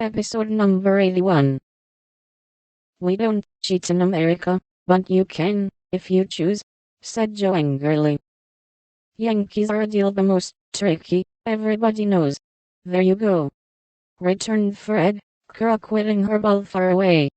Episode number 81. We don't cheat in America, but you can, if you choose, said Joe angrily. Yankees are a deal the most tricky, everybody knows. There you go, returned Fred, croquetting her ball far away.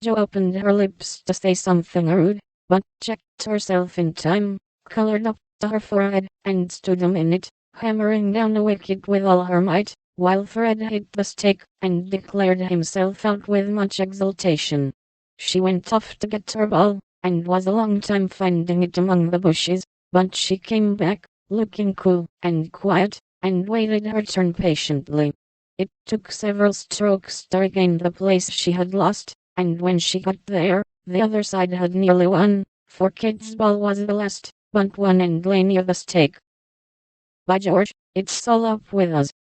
Joe opened her lips to say something rude, but checked herself in time, colored up to her forehead, and stood a minute, hammering down a wicket with all her might, while Fred hit the stake, and declared himself out with much exultation. She went off to get her ball, and was a long time finding it among the bushes, but she came back, looking cool and quiet, and waited her turn patiently. It took several strokes to regain the place she had lost, and when she got there, the other side had nearly won, for Kid's ball was the last, but one end lay near the stake. By George, it's all up with us.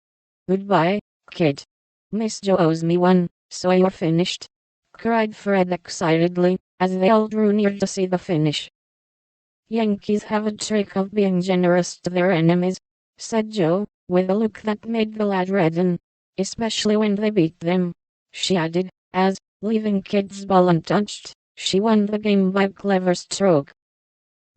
Goodbye, Kid. Miss Joe owes me one, so you're finished, cried Fred excitedly, as they all drew near to see the finish. Yankees have a trick of being generous to their enemies, said Joe, with a look that made the lad redden, especially when they beat them. She added, as, leaving Kid's ball untouched, she won the game by a clever stroke.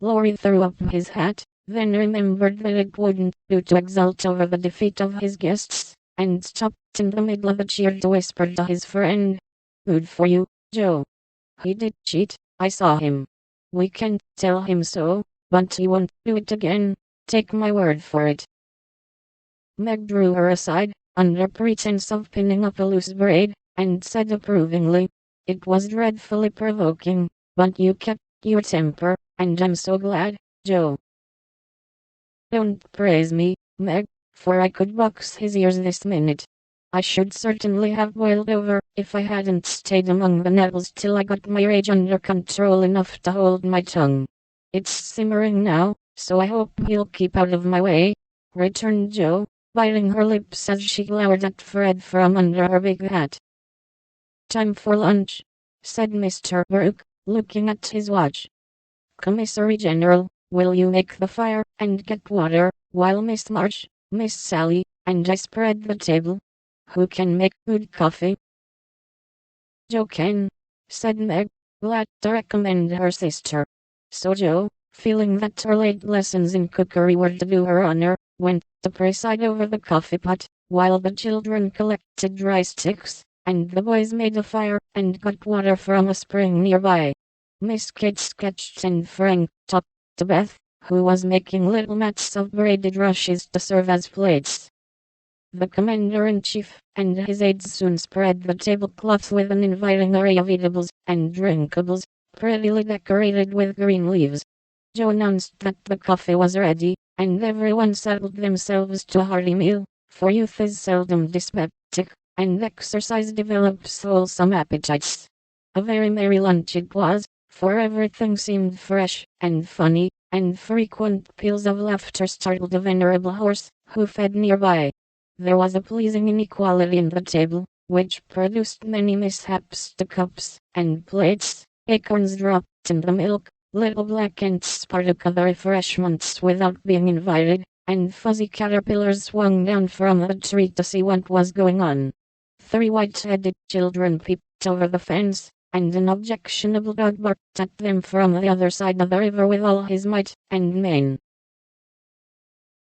Laurie threw up his hat, then remembered that it wouldn't do to exult over the defeat of his guests, and stopped in the middle of a cheer to whisper to his friend, "Good for you, Joe. He did cheat, I saw him. We can't tell him so, but he won't do it again, take my word for it." Meg drew her aside, under pretense of pinning up a loose braid, and said approvingly, "It was dreadfully provoking, but you kept your temper, and I'm so glad, Joe." "Don't praise me, Meg, for I could box his ears this minute. I should certainly have boiled over if I hadn't stayed among the nettles till I got my rage under control enough to hold my tongue. It's simmering now, so I hope he'll keep out of my way," returned Joe, biting her lips as she glowered at Fred from under her big hat. "Time for lunch," said Mr. Brooke, looking at his watch. "Commissary General, will you make the fire and get water, while Miss March, Miss Sally, and I spread the table? Who can make good coffee?" "Joe can," said Meg, glad to recommend her sister. So Joe, feeling that her late lessons in cookery were to do her honor, went to preside over the coffee pot, while the children collected dry sticks, and the boys made a fire and got water from a spring nearby. Miss Kate sketched and Frank talked to Beth, who was making little mats of braided rushes to serve as plates. The commander-in-chief and his aides soon spread the tablecloth with an inviting array of eatables and drinkables, prettily decorated with green leaves. Joe announced that the coffee was ready, and everyone settled themselves to a hearty meal, for youth is seldom dyspeptic, and exercise develops wholesome appetites. A very merry lunch it was, for everything seemed fresh and funny, and frequent peals of laughter startled a venerable horse, who fed nearby. There was a pleasing inequality in the table, which produced many mishaps to cups and plates. Acorns dropped in the milk, little black ants partook of the refreshments without being invited, and fuzzy caterpillars swung down from the tree to see what was going on. 3 white-headed children peeped over the fence, and an objectionable dog barked at them from the other side of the river with all his might and main.